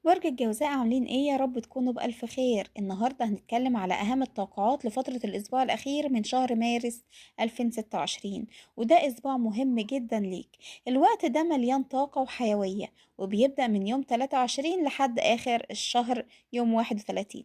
برج الجوزاء عاملين ايه؟ يا رب تكونوا بألف خير. النهاردة هنتكلم على أهم التوقعات لفترة الأسبوع الأخير من شهر مارس 2026، وده أسبوع مهم جدا ليك. الوقت ده مليان طاقة وحيوية، وبيبدأ من يوم 23 لحد آخر الشهر يوم 31.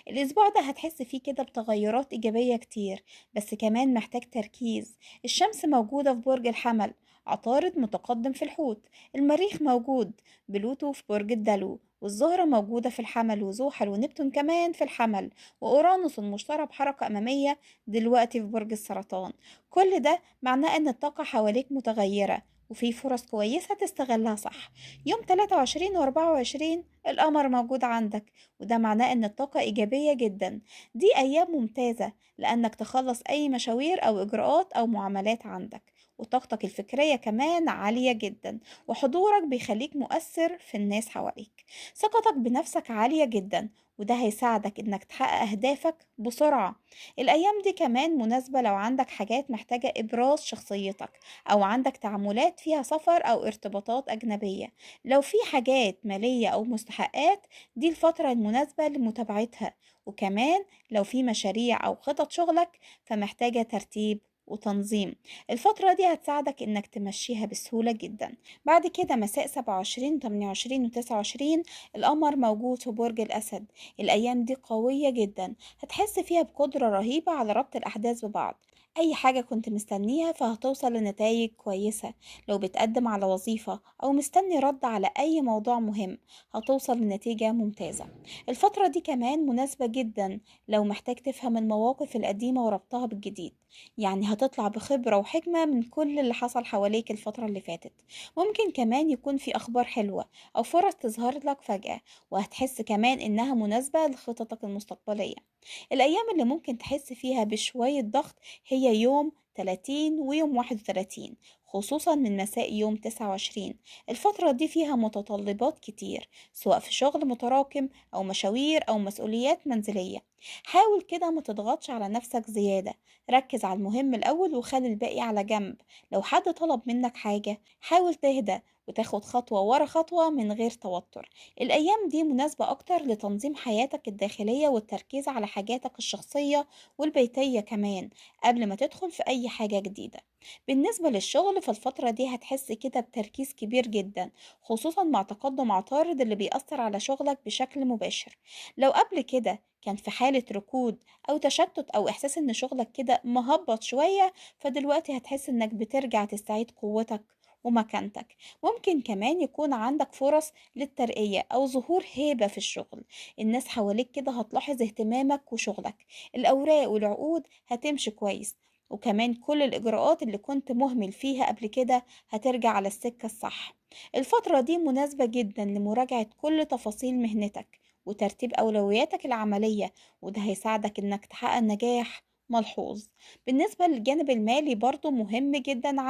الأسبوع ده هتحس فيه كده بتغيرات إيجابية كتير، بس كمان محتاج تركيز. الشمس موجودة في برج الحمل، عطارد متقدم في الحوت، المريخ موجود، بلوتو في برج الدلو، والزهرة موجودة في الحمل، وزحل ونبتون كمان في الحمل، وأورانوس المشتري بحركة أمامية دلوقتي في برج السرطان. كل ده معناه إن الطاقة حواليك متغيرة، وفي فرص كويسة تستغلها صح. يوم 23 و 24 القمر موجود عندك، وده معناه إن الطاقة إيجابية جدا. دي أيام ممتازة لأنك تخلص أي مشاوير أو إجراءات أو معاملات عندك، وطاقتك الفكرية كمان عالية جدا، وحضورك بيخليك مؤثر في الناس حواليك. ثقتك بنفسك عالية جدا، وده هيساعدك انك تحقق اهدافك بسرعة. الايام دي كمان مناسبة لو عندك حاجات محتاجة ابراز شخصيتك، او عندك تعاملات فيها سفر او ارتباطات اجنبية. لو في حاجات مالية او مستحقات، دي الفترة المناسبة لمتابعتها. وكمان لو في مشاريع او خطط شغلك فمحتاجة ترتيب وتنظيم. الفترة دي هتساعدك انك تمشيها بسهولة جدا. بعد كده مساء 27 28 و 29 القمر موجود في برج الأسد. الأيام دي قوية جدا، هتحس فيها بقدرة رهيبة على ربط الأحداث ببعض. أي حاجة كنت مستنيها فهتوصل لنتائج كويسة. لو بتقدم على وظيفة أو مستني رد على أي موضوع مهم هتوصل لنتيجة ممتازة. الفترة دي كمان مناسبة جدا لو محتاج تفهم المواقف القديمة وربطها بالجديد، يعني هتطلع بخبرة وحكمة من كل اللي حصل حواليك الفترة اللي فاتت. ممكن كمان يكون في أخبار حلوة أو فرص تظهر لك فجأة، وهتحس كمان إنها مناسبة لخططك المستقبلية. الأيام اللي ممكن تحس فيها بشوية ضغط هي يوم 30 ويوم 31، خصوصا من مساء يوم 29. الفترة دي فيها متطلبات كتير، سواء في شغل متراكم أو مشاوير أو مسؤوليات منزلية. حاول كده ما تضغطش على نفسك زيادة، ركز على المهم الأول وخلي الباقي على جنب. لو حد طلب منك حاجة حاول تهدى وتاخد خطوة ورا خطوة من غير توتر. الأيام دي مناسبة أكتر لتنظيم حياتك الداخلية والتركيز على حاجاتك الشخصية والبيتية كمان قبل ما تدخل في أي حاجة جديدة. بالنسبة للشغل فالفترة دي هتحس كده بتركيز كبير جدا، خصوصا مع تقدم عطارد اللي بيأثر على شغلك بشكل مباشر. لو قبل كده كان في حالة ركود أو تشتت أو إحساس إن شغلك كده مهبط شوية، فدلوقتي هتحس إنك بترجع تستعيد قوتك ومكانتك. ممكن كمان يكون عندك فرص للترقية أو ظهور هيبة في الشغل، الناس حواليك كده هتلاحظ اهتمامك وشغلك. الأوراق والعقود هتمشي كويس، وكمان كل الإجراءات اللي كنت مهمل فيها قبل كده هترجع على السكة الصح. الفترة دي مناسبة جدا لمراجعة كل تفاصيل مهنتك وترتيب أولوياتك العملية، وده هيساعدك إنك تحقق نجاح ملحوظ. بالنسبة للجانب المالي برضو مهم جدا،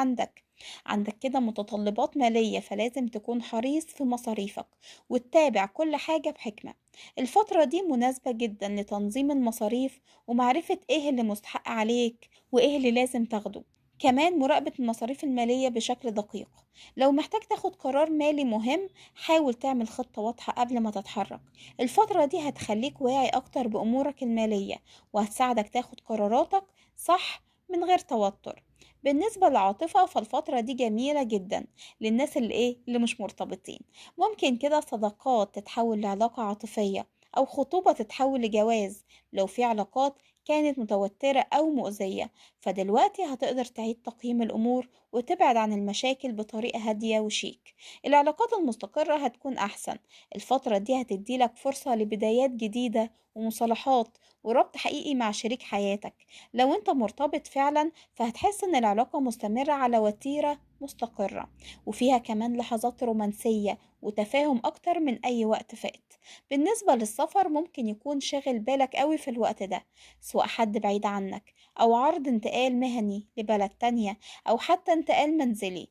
عندك كده متطلبات مالية، فلازم تكون حريص في مصاريفك وتتابع كل حاجة بحكمة. الفترة دي مناسبة جدا لتنظيم المصاريف ومعرفة ايه اللي مستحق عليك وايه اللي لازم تاخده. كمان مراقبة المصاريف المالية بشكل دقيق. لو محتاج تاخد قرار مالي مهم حاول تعمل خطة واضحة قبل ما تتحرك. الفترة دي هتخليك واعي أكتر بأمورك المالية، وهتساعدك تاخد قراراتك صح من غير توتر. بالنسبة للعاطفة فالفترة دي جميلة جدا للناس اللي مش مرتبطين. ممكن كده صداقات تتحول لعلاقة عاطفية، أو خطوبة تتحول لجواز. لو في علاقات كانت متوترة أو مؤذية فدلوقتي هتقدر تعيد تقييم الأمور وتبعد عن المشاكل بطريقة هادية وشيك. العلاقات المستقرة هتكون أحسن. الفترة دي هتديلك فرصة لبدايات جديدة ومصالحات وربط حقيقي مع شريك حياتك. لو انت مرتبط فعلا فهتحس ان العلاقة مستمرة على وتيرة مستقرة، وفيها كمان لحظات رومانسية وتفاهم أكتر من أي وقت فات. بالنسبة للسفر ممكن يكون شاغل بالك قوي في الوقت ده، سواء حد بعيد عنك أو عرض انتقال مهني لبلد تانية أو حتى انتقال منزلي.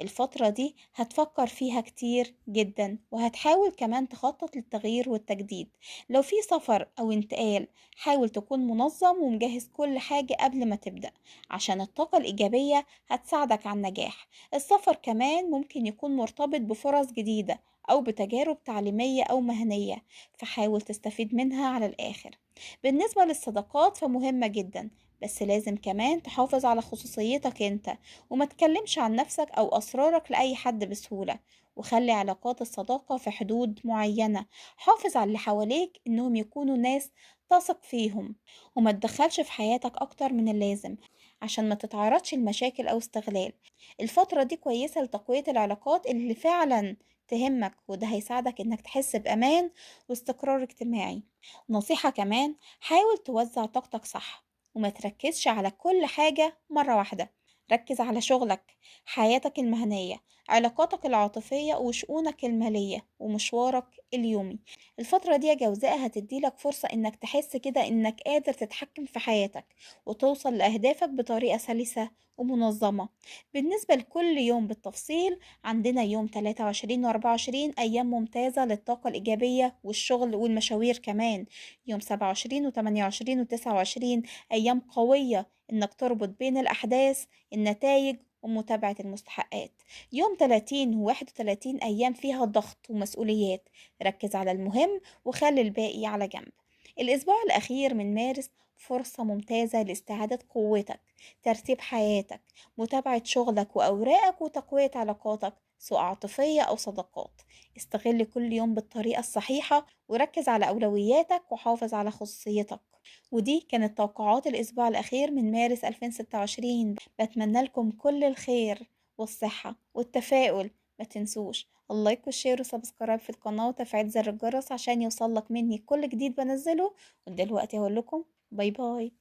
الفترة دي هتفكر فيها كتير جدا، وهتحاول كمان تخطط للتغيير والتجديد. لو في سفر أو انتقال حاول تكون منظم ومجهز كل حاجة قبل ما تبدأ، عشان الطاقة الإيجابية هتساعدك على النجاح. السفر كمان ممكن يكون مرتبط بفرص جديدة أو بتجارب تعليمية أو مهنية، فحاول تستفيد منها على الآخر. بالنسبة للصداقات فمهمة جدا، بس لازم كمان تحافظ على خصوصيتك انت، وما تكلمش عن نفسك أو أسرارك لأي حد بسهولة. وخلي علاقات الصداقة في حدود معينة، حافظ على اللي حواليك إنهم يكونوا ناس تثق فيهم، وما تدخلش في حياتك أكتر من اللازم عشان ما تتعرضش لمشاكل أو استغلال. الفترة دي كويسة لتقوية العلاقات اللي فعلا تهمك، وده هيساعدك إنك تحس بأمان واستقرار اجتماعي. نصيحة كمان، حاول توزع طاقتك صح، وما تركزش على كل حاجة مرة واحدة. ركز على شغلك، حياتك المهنية، علاقاتك العاطفية، وشؤونك المالية، ومشوارك اليومي. الفترة دي يا جوزاء هتديلك فرصة إنك تحس كده إنك قادر تتحكم في حياتك، وتوصل لأهدافك بطريقة سلسة ومنظمة. بالنسبة لكل يوم بالتفصيل، عندنا يوم 23 و 24 أيام ممتازة للطاقة الإيجابية والشغل والمشاوير كمان. يوم 27 و 28 و 29 أيام قوية إنك تربط بين الأحداث، النتائج ومتابعة المستحقات. يوم 30 و 31 أيام فيها ضغط ومسؤوليات، ركز على المهم وخلي الباقي على جنب. الأسبوع الأخير من مارس فرصة ممتازة لاستعادة قوتك، ترتيب حياتك، متابعة شغلك وأوراقك، وتقوية علاقاتك سواء عاطفية أو صداقات. استغل كل يوم بالطريقة الصحيحة، وركز على أولوياتك، وحافظ على خصوصيتك. ودي كانت توقعات الأسبوع الأخير من مارس 2026. بتمنى لكم كل الخير والصحة والتفاؤل. ما تنسوش اللايك والشير وسبسكرايب في القناة وتفعيل زر الجرس عشان يوصلك مني كل جديد بنزله. ودلوقتي هقول لكم باي باي.